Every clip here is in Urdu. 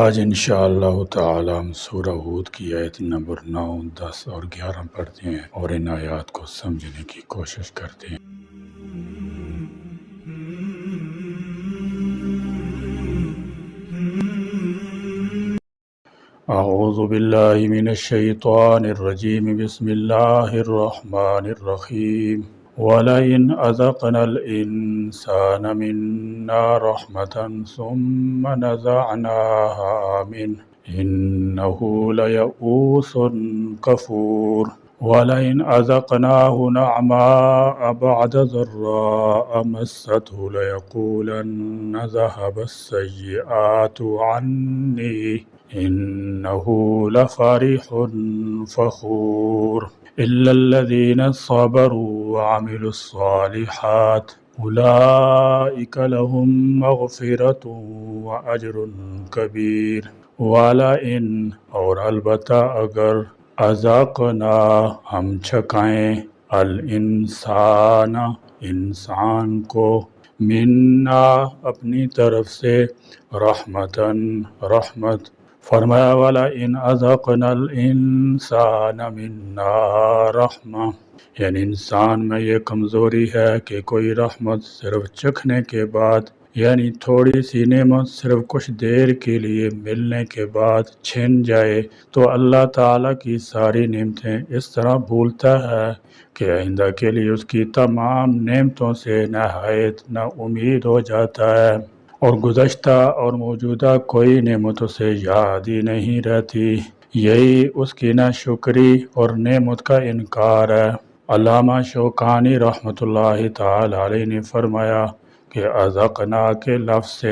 آج انشاءاللہ تعالی ہم سورہ ہود کی آیت نمبر 9، 10 اور 11 پڑھتے ہیں اور ان آیات کو سمجھنے کی کوشش کرتے ہیں۔ اعوذ باللہ من الشیطان الرجیم، بسم اللہ الرحمن الرحیم۔ وَلَئِنْ أَذَقْنَا الْإِنسَانَ مِنَّا رَحْمَةً ثُمَّ نَزَعْنَاهَا مِنْهُ إِنَّهُ لَيَئُوسٌ كَفُورٌ وَلَئِنْ أَذَقْنَاهُ نَعْمَاءَ بَعْدَ ضَرَّاءَ مَسَّتْهُ لَيَقُولَنَّ ذَهَبَ السَّيِّئَاتُ عَنِّي إِنَّهُ لَفَرِحٌ فَخُورٌ إِلَّا الَّذِينَ صَبَرُوا وَعَمِلُوا الصَّالِحَاتِ أُولَئِكَ لَهُم مَّغْفِرَةٌ وَأَجْرٌ كَبِيرٌ۔ وَلَئِنْ اور البتہ اگر اذقنا ہم چکھائیں الانسان انسان کو منا اپنی طرف سے رحمتاً رحمت، فرمایا وَلَئِنْ أَذَقْنَا الْإِنسَانَ مِنَّا رَحْمَةً، یعنی انسان میں یہ کمزوری ہے کہ کوئی رحمت صرف چکھنے کے بعد، یعنی تھوڑی سی نعمت صرف کچھ دیر کے لیے ملنے کے بعد چھن جائے تو اللہ تعالیٰ کی ساری نعمتیں اس طرح بھولتا ہے کہ آئندہ کے لیے اس کی تمام نعمتوں سے نہایت نا امید ہو جاتا ہے، اور گزشتہ اور موجودہ کوئی نعمت اسے یاد ہی نہیں رہتی۔ یہی اس کی ناشکری اور نعمت کا انکار ہے۔ علامہ شوکانی رحمۃ اللہ تعالی علیہ نے فرمایا کہ اذقنا کے لفظ سے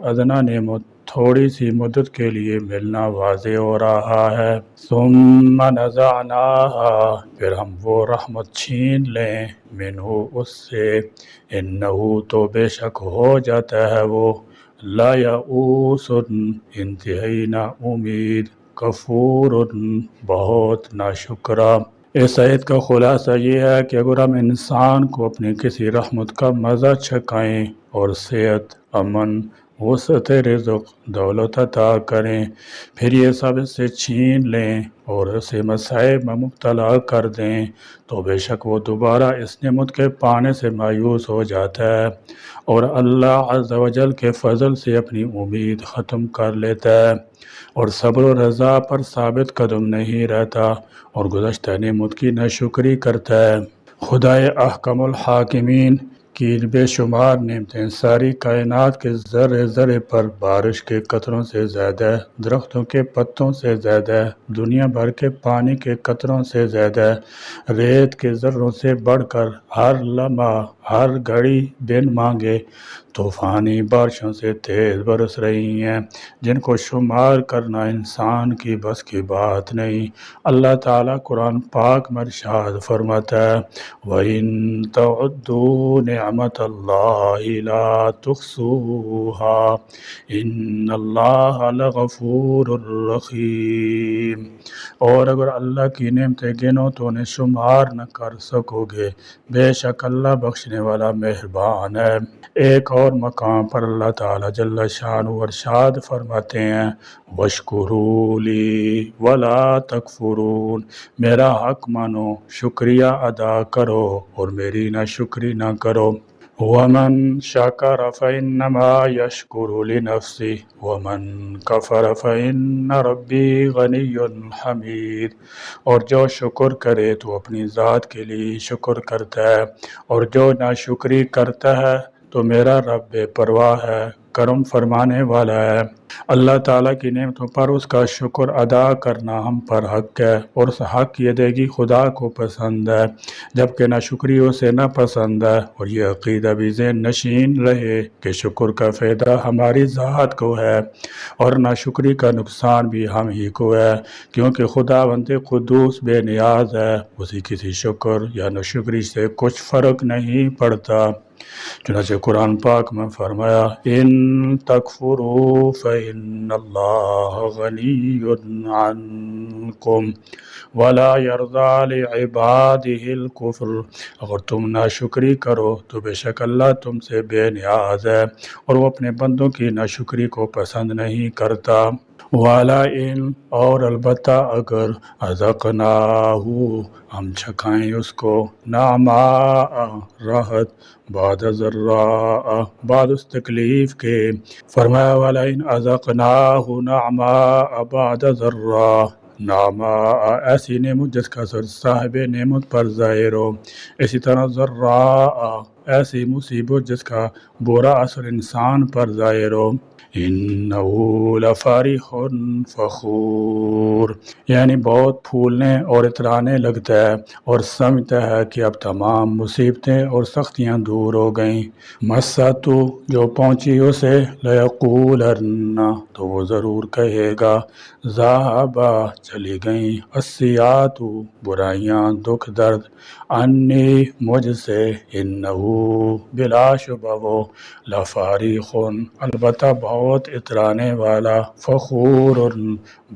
ادنا نعمت تھوڑی سی مدت کے لیے ملنا واضح ہو رہا ہے۔ ثم نزعناها، پھر ہم وہ رحمت چھین لیں منہ اس سے، انہو تو بے شک ہو جاتا ہے وہ لا یئوس انتہائی نا امید، کفور بہت ناشکرا۔ اس آیت کا خلاصہ یہ ہے کہ اگر ہم انسان کو اپنی کسی رحمت کا مزہ چکھائیں اور صحت، امن، وسعت رزق، دولت عطا کریں، پھر یہ سب اس سے چھین لیں اور اسے مصائب میں مبتلا کر دیں تو بے شک وہ دوبارہ اس نعمت کے پانے سے مایوس ہو جاتا ہے اور اللہ عز و جل کے فضل سے اپنی امید ختم کر لیتا ہے اور صبر و رضا پر ثابت قدم نہیں رہتا اور گزشتہ نعمت کی ناشکری کرتا ہے۔ خدائے احکم الحاکمین کی بے شمار نعمتیں ساری کائنات کے ذرے ذرے پر بارش کے قطروں سے زیادہ، درختوں کے پتوں سے زیادہ، دنیا بھر کے پانی کے قطروں سے زیادہ، ریت کے ذروں سے بڑھ کر ہر لمحہ ہر گھڑی بن مانگے طوفانی بارشوں سے تیز برس رہی ہیں جن کو شمار کرنا انسان کی بس کی بات نہیں۔ اللہ تعالیٰ قرآن پاک میں ارشاد فرماتا ہے وَإِن تَعُدُّوا نِعْمَتَ اللَّهِ لَا تُحْصُوهَا إِنَّ اللَّهَ لَغَفُورٌ رَحِيمٌ، اور اگر اللہ کی نعمتیں گنو تو انہیں شمار نہ کر سکو گے، بے شک اللہ بخشنے والا مہربان ہے۔ ایک اور مقام پر اللہ تعالیٰ جل شانہ ارشاد فرماتے ہیں وَاشْكُرُوا لِي وَلَا تَكْفُرُونَ، میرا حق مانو، شکریہ ادا کرو اور میری ناشکری نہ کرو۔ وَمَن شَكَرَ فَإِنَّمَا يَشْكُرُ لِنَفْسِهِ وَمَن كَفَرَ فَإِنَّ رَبِّي غَنِيٌّ حَمِيدٌ، اور جو شکر کرے تو اپنی ذات کے لیے شکر کرتا ہے اور جو ناشکری کرتا ہے تو میرا رب بے پرواہ ہے، کرم فرمانے والا ہے۔ اللہ تعالیٰ کی نعمتوں پر اس کا شکر ادا کرنا ہم پر حق ہے اور اس حق یہ ادائیگی خدا کو پسند ہے، جبکہ ناشکری اسے نہ پسند ہے، اور یہ عقیدہ بھی ذہن نشین رہے کہ شکر کا فائدہ ہماری ذات کو ہے اور ناشکری کا نقصان بھی ہم ہی کو ہے، کیونکہ خداوند قدوس بے نیاز ہے، اسی کسی شکر یا ناشکری سے کچھ فرق نہیں پڑتا۔ چنانچہ قرآن پاک میں فرمایا ان تکفروا فإن اللہ غنی عنکم يعظكم ولا يرضى لعباده الكفر۔ اگر تم ناشکری کرو تو بے شک اللہ تم سے بے نیاز ہے اور وہ اپنے بندوں کی ناشکری کو پسند نہیں کرتا۔ والا ان اور البتہ اگر اذقناہ ہم چکھائیں اس کو نعماء راحت بعد ضراء بعد اس تکلیف کے، فرمایا والا ان اذقناہ نعماء بعد ضراء، نعماء ایسی نعمت جس کا اثر صاحب نعمت پر ظاہر ہو، اسی طرح ضراء ایسی مصیبت جس کا برا اثر انسان پر ظاہر ہو۔ انہو لفرح فخور، یعنی بہت پھولنے اور اترانے لگتا ہے اور سمجھتا ہے کہ اب تمام مصیبتیں اور سختیاں دور ہو گئیں۔ مسّتو جو پہنچی اسے لیقولن تو وہ ضرور کہے گا ذہبا چلی گئیں السیئات برائیاں دکھ درد انی مجھ سے انہو بلا شبہ وہ لفریح البتہ بہت اترانے والا فخور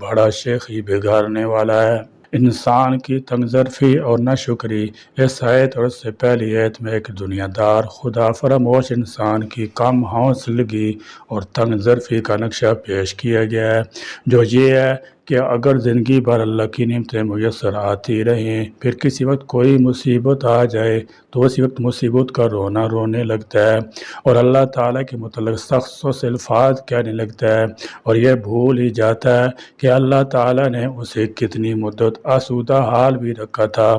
بڑا شیخی بگارنے والا ہے۔ انسان کی تنگ ظرفی اور ناشکری اس آیت اور اس سے پہلی آیت میں ایک دنیا دار خدا فراموش انسان کی کم حوصلگی اور تنگ ظرفی کا نقشہ پیش کیا گیا ہے، جو یہ ہے کہ اگر زندگی بھر اللہ کی نعمتیں میسر آتی رہیں، پھر کسی وقت کوئی مصیبت آ جائے تو اسی وقت مصیبت کا رونا رونے لگتا ہے اور اللہ تعالیٰ کے متعلق سخت و الفاظ کہنے لگتا ہے، اور یہ بھول ہی جاتا ہے کہ اللہ تعالیٰ نے اسے کتنی مدت آسودہ حال بھی رکھا تھا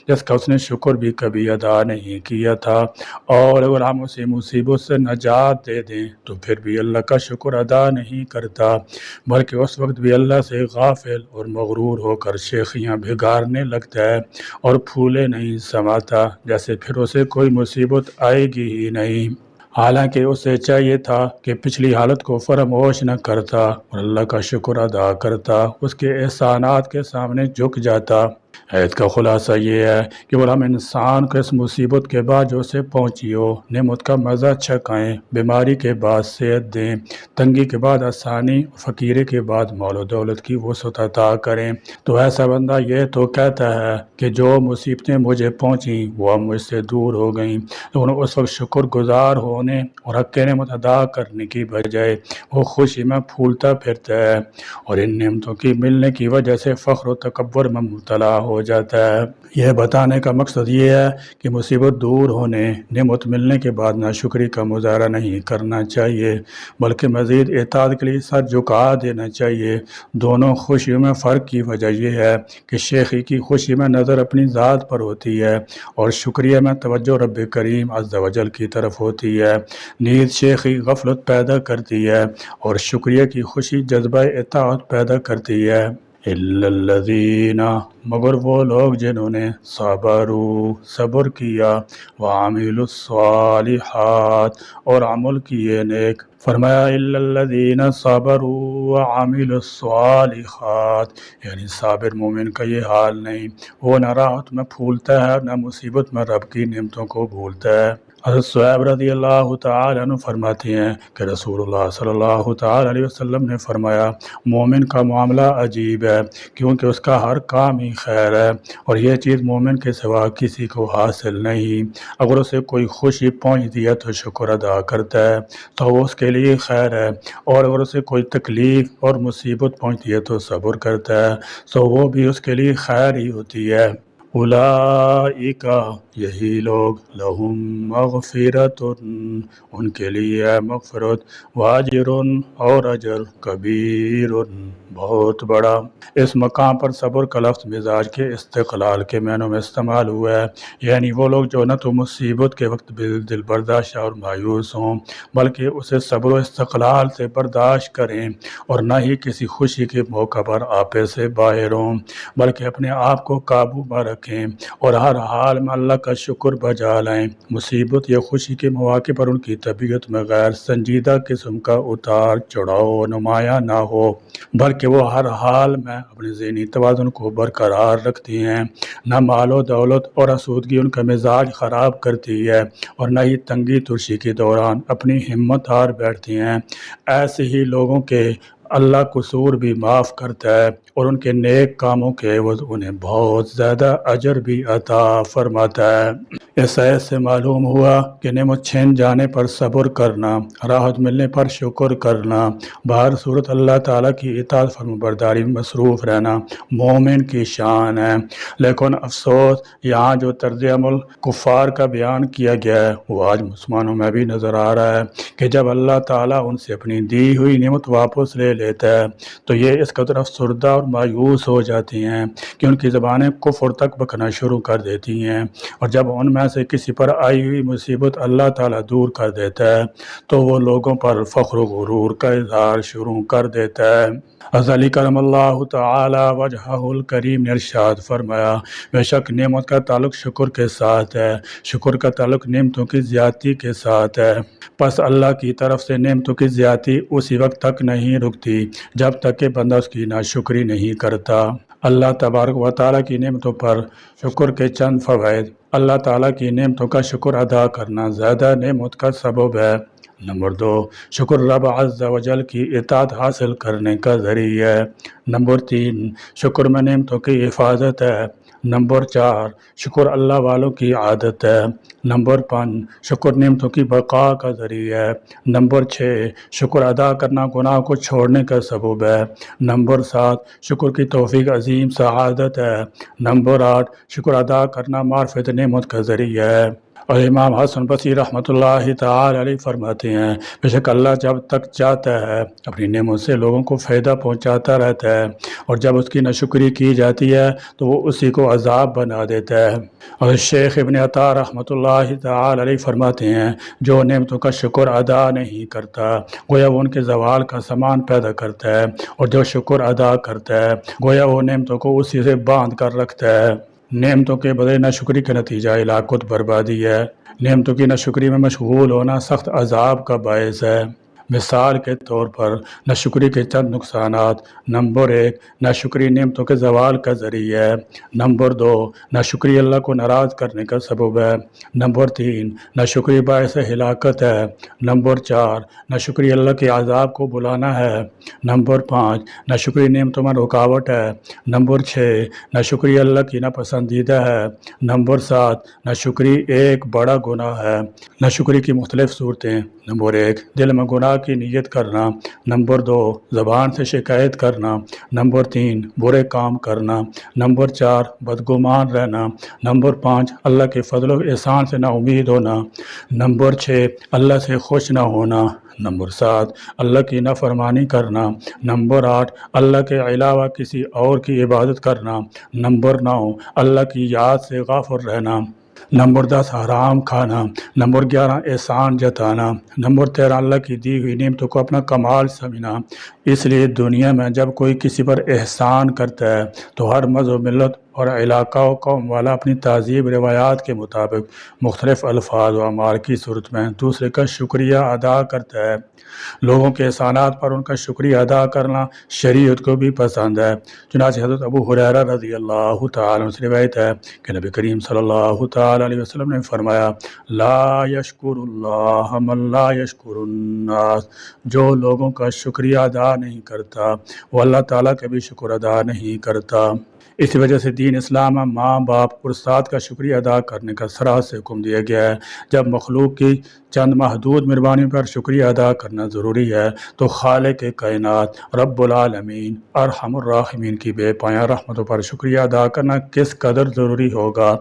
جس کا اس نے شکر بھی کبھی ادا نہیں کیا تھا، اور اگر ہم اسے مصیبت سے نجات دے دیں تو پھر بھی اللہ کا شکر ادا نہیں کرتا، بلکہ اس وقت بھی اللہ سے غافل اور مغرور ہو کر شیخیاں بھگارنے لگتا ہے اور پھولے نہیں سماتا جیسے پھر اسے کوئی مصیبت آئے گی ہی نہیں، حالانکہ اسے چاہیے تھا کہ پچھلی حالت کو فراموش نہ کرتا اور اللہ کا شکر ادا کرتا، اس کے احسانات کے سامنے جھک جاتا۔ آیت کا خلاصہ یہ ہے کہ وہ ہم انسان کو اس مصیبت کے بعد جو اسے پہنچی ہو نعمت کا مزہ چکھائیں، بیماری کے بعد صحت دیں، تنگی کے بعد آسانی، فقیری کے بعد مال و دولت کی وسعت عطا کریں، تو ایسا بندہ یہ تو کہتا ہے کہ جو مصیبتیں مجھے پہنچیں وہ اب مجھ سے دور ہو گئیں، لیکن اس وقت شکر گزار ہونے اور حق نعمت ادا کرنے کی بجائے وہ خوشی میں پھولتا پھرتا ہے اور ان نعمتوں کی ملنے کی وجہ سے فخر و تکبر میں مبتلا ہو جاتا ہے۔ یہ بتانے کا مقصد یہ ہے کہ مصیبت دور ہونے، نعمت ملنے کے بعد ناشکری کا مظاہرہ نہیں کرنا چاہیے، بلکہ مزید اطاعت کے لیے سر جھکا دینا چاہیے۔ دونوں خوشیوں میں فرق کی وجہ یہ ہے کہ شیخی کی خوشی میں نظر اپنی ذات پر ہوتی ہے اور شکریہ میں توجہ رب کریم عز و جل کی طرف ہوتی ہے۔ نیز شیخی غفلت پیدا کرتی ہے اور شکریہ کی خوشی جذبہ اطاعت پیدا کرتی ہے۔ اِلَّا الَّذِينَ مگر وہ لوگ جنہوں نے صبر کیا، وَعَمِلُوا الصَّالِحَاتِ اور عمل کیے نیک، فرمایا اِلَّا الَّذِينَ صَبَرُوا وَعَمِلُوا الصَّالِحَاتِ، یعنی صابر مومن کا یہ حال نہیں، وہ نہ راحت میں پھولتا ہے نہ مصیبت میں رب کی نعمتوں کو بھولتا ہے۔ حضرت صہیب رضی اللہ تعالیٰ عنہ فرماتے ہیں کہ رسول اللہ صلی اللہ تعالیٰ علیہ وسلم نے فرمایا مومن کا معاملہ عجیب ہے کیونکہ اس کا ہر کام ہی خیر ہے اور یہ چیز مومن کے سوا کسی کو حاصل نہیں، اگر اسے کوئی خوشی پہنچتی ہے تو شکر ادا کرتا ہے تو وہ اس کے لیے خیر ہے، اور اگر اسے کوئی تکلیف اور مصیبت پہنچتی ہے تو صبر کرتا ہے تو وہ بھی اس کے لیے خیر ہی ہوتی ہے۔ اولئک یہی لوگ لہم مغفرت ان کے لیے ہے مغفرت، واجر اور اجر کبیر بہت بڑا۔ اس مقام پر صبر کا لفظ مزاج کے استقلال کے معنوں میں استعمال ہوا ہے، یعنی وہ لوگ جو نہ تو مصیبت کے وقت دل برداشت اور مایوس ہوں بلکہ اسے صبر و استقلال سے برداشت کریں، اور نہ ہی کسی خوشی کے موقع پر آپے سے باہر ہوں بلکہ اپنے آپ کو قابو میں رکھیں اور ہر حال میں اللہ کا شکر بجا لائیں۔ مصیبت یا خوشی کے مواقع پر ان کی طبیعت میں غیر سنجیدہ قسم کا اتار چڑھاؤ نمایاں نہ ہو بلکہ وہ ہر حال میں اپنے ذہنی توازن کو برقرار رکھتی ہیں، نہ مال و دولت اور آسودگی ان کا مزاج خراب کرتی ہے اور نہ ہی تنگی ترشی کے دوران اپنی ہمت ہار بیٹھتی ہیں۔ ایسے ہی لوگوں کے اللہ قصور بھی معاف کرتا ہے اور ان کے نیک کاموں کے عوض انہیں بہت زیادہ اجر بھی عطا فرماتا ہے۔ اس آیت سے معلوم ہوا کہ نعمت چھن جانے پر صبر کرنا، راحت ملنے پر شکر کرنا، بہر صورت اللہ تعالیٰ کی اطاعت فرمانبرداری میں مصروف رہنا مومن کی شان ہے۔ لیکن افسوس، یہاں جو طرز عمل کفار کا بیان کیا گیا ہے وہ آج مسلمانوں میں بھی نظر آ رہا ہے کہ جب اللہ تعالیٰ ان سے اپنی دی ہوئی نعمت واپس لے لیتا ہے تو یہ اس قدر افسردہ اور مایوس ہو جاتی ہیں کہ ان کی زبانیں کفر تک بکنا شروع کر دیتی ہیں، اور جب ان میں سے کسی پر آئی ہوئی مصیبت اللہ تعالیٰ دور کر دیتا ہے تو وہ لوگوں پر فخر و غرور کا اظہار شروع کر دیتا ہے۔ علی کرم اللہ تعالی وجہہ الکریم نے ارشاد فرمایا، بے شک نعمت کا تعلق شکر کے ساتھ ہے، شکر کا تعلق نعمتوں کی زیادتی کے ساتھ ہے، پس اللہ کی طرف سے نعمتوں کی زیادتی اسی وقت تک نہیں رکتی جب تک کہ بندہ اس کی ناشکری نہیں کرتا۔ اللہ تبارک و تعالیٰ کی نعمتوں پر شکر کے چند فوائد۔ اللہ تعالیٰ کی نعمتوں کا شکر ادا کرنا زیادہ نعمت کا سبب ہے۔ نمبر 2، شکر رب عز و جل کی اطاعت حاصل کرنے کا ذریعہ ہے۔ نمبر 3، شکر میں نعمتوں کی حفاظت ہے۔ نمبر 4، شکر اللہ والوں کی عادت ہے۔ نمبر 5، شکر نعمتوں کی بقا کا ذریعہ ہے۔ نمبر 6، شکر ادا کرنا گناہ کو چھوڑنے کا سبب ہے۔ نمبر 7، شکر کی توفیق عظیم سعادت ہے۔ نمبر 8، شکر ادا کرنا معرفت نعمت کا ذریعہ ہے۔ اور امام حسن بصری رحمۃ اللہ تعالی علیہ فرماتے ہیں، بے شک اللہ جب تک چاہتا ہے اپنی نعمت سے لوگوں کو فائدہ پہنچاتا رہتا ہے، اور جب اس کی ناشکری کی جاتی ہے تو وہ اسی کو عذاب بنا دیتا ہے۔ اور شیخ ابن عطا رحمۃ اللہ تعالی علیہ فرماتے ہیں، جو نعمتوں کا شکر ادا نہیں کرتا گویا وہ ان کے زوال کا سامان پیدا کرتا ہے، اور جو شکر ادا کرتا ہے گویا وہ نعمتوں کو اسی سے باندھ کر رکھتا ہے۔ نعمتوں کے بدلے ناشکری کا نتیجہ ہلاکت بربادی ہے۔ نعمتوں کی ناشکری میں مشغول ہونا سخت عذاب کا باعث ہے۔ مثال کے طور پر ناشکری کے چند نقصانات۔ نمبر 1، ناشکری نعمتوں کے زوال کا ذریعہ ہے۔ نمبر 2، ناشکری اللہ کو ناراض کرنے کا سبب ہے۔ نمبر 3، ناشکری باعث ہلاکت ہے۔ نمبر 4، ناشکری اللہ کے عذاب کو بلانا ہے۔ نمبر 5، ناشکری نعمتوں میں رکاوٹ ہے۔ نمبر 6، ناشکری اللہ کی ناپسندیدہ ہے۔ نمبر 7، ناشکری ایک بڑا گناہ ہے۔ ناشکری کی مختلف صورتیں۔ نمبر 1، دل میں گناہ کی نیت کرنا۔ نمبر 2، زبان سے شکایت کرنا۔ نمبر 3، برے کام کرنا۔ نمبر 4، بدگمان رہنا۔ نمبر 5، اللہ کے فضل و احسان سے نا امید ہونا۔ نمبر 6، اللہ سے خوش نہ ہونا۔ نمبر 7، اللہ کی نافرمانی کرنا۔ نمبر 8، اللہ کے علاوہ کسی اور کی عبادت کرنا۔ نمبر 9، اللہ کی یاد سے غافل رہنا۔ نمبر 10، حرام کھانا۔ نمبر 11، احسان جتانا۔ نمبر 13، اللہ کی دی ہوئی نعمتوں کو اپنا کمال سمجھنا۔ اس لیے دنیا میں جب کوئی کسی پر احسان کرتا ہے تو ہر مذہب ملت اور علاقہ و قوم والا اپنی تہذیب روایات کے مطابق مختلف الفاظ و اعمال کی صورت میں دوسرے کا شکریہ ادا کرتا ہے۔ لوگوں کے احسانات پر ان کا شکریہ ادا کرنا شریعت کو بھی پسند ہے۔ چنانچہ حضرت ابو ہریرہ رضی اللہ تعالیٰ عنہ سے روایت ہے کہ نبی کریم صلی اللہ تعالیٰ علیہ وسلم نے فرمایا، لا یشکر اللہ من لا یشکر الناس، جو لوگوں کا شکریہ ادا نہیں کرتا وہ اللہ تعالیٰ کا بھی شکر ادا نہیں کرتا۔ اسی وجہ سے دین اسلام میں ماں باپ اور استاد کا شکریہ ادا کرنے کا سراح سے حکم دیا گیا ہے۔ جب مخلوق کی چند محدود مہربانیوں پر شکریہ ادا کرنا ضروری ہے تو خالق کائنات رب العالمین ارحم الراحمین کی بے پایاں رحمتوں پر شکریہ ادا کرنا کس قدر ضروری ہوگا،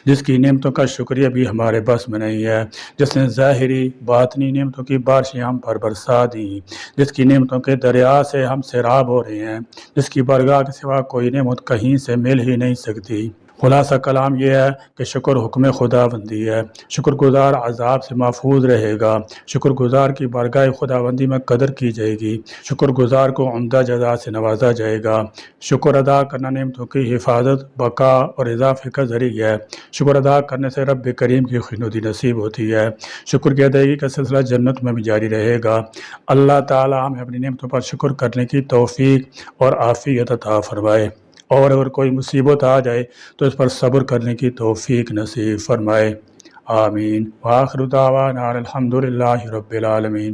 جس کی نعمتوں کا شکریہ بھی ہمارے بس میں نہیں ہے، جس نے ظاہری باطنی نعمتوں کی بارشیں ہم پر برسا دیں، جس کی نعمتوں کے دریا سے ہم سیراب ہو رہے ہیں، جس کی برگاہ کے سوا کوئی نعمت کہیں سے مل ہی نہیں سکتی۔ خلاصہ کلام یہ ہے کہ شکر حکم خدا بندی ہے۔ شکر گزار عذاب سے محفوظ رہے گا۔ شکر گزار کی بارگاہ خدا بندی میں قدر کی جائے گی۔ شکر گزار کو عمدہ جزا سے نوازا جائے گا۔ شکر ادا کرنا نعمتوں کی حفاظت، بقا اور اضافے کا ذریعہ ہے۔ شکر ادا کرنے سے رب کریم کی خوشنودی نصیب ہوتی ہے۔ شکر کی ادائیگی کا سلسلہ جنت میں بھی جاری رہے گا۔ اللہ تعالی ہمیں اپنی نعمتوں پر شکر کرنے کی توفیق اور عافیت عطا فرمائے، اور اگر کوئی مصیبت آ جائے تو اس پر صبر کرنے کی توفیق نصیب فرمائے۔ آمین۔ وآخر دعوانا الحمدللہ رب العالمین۔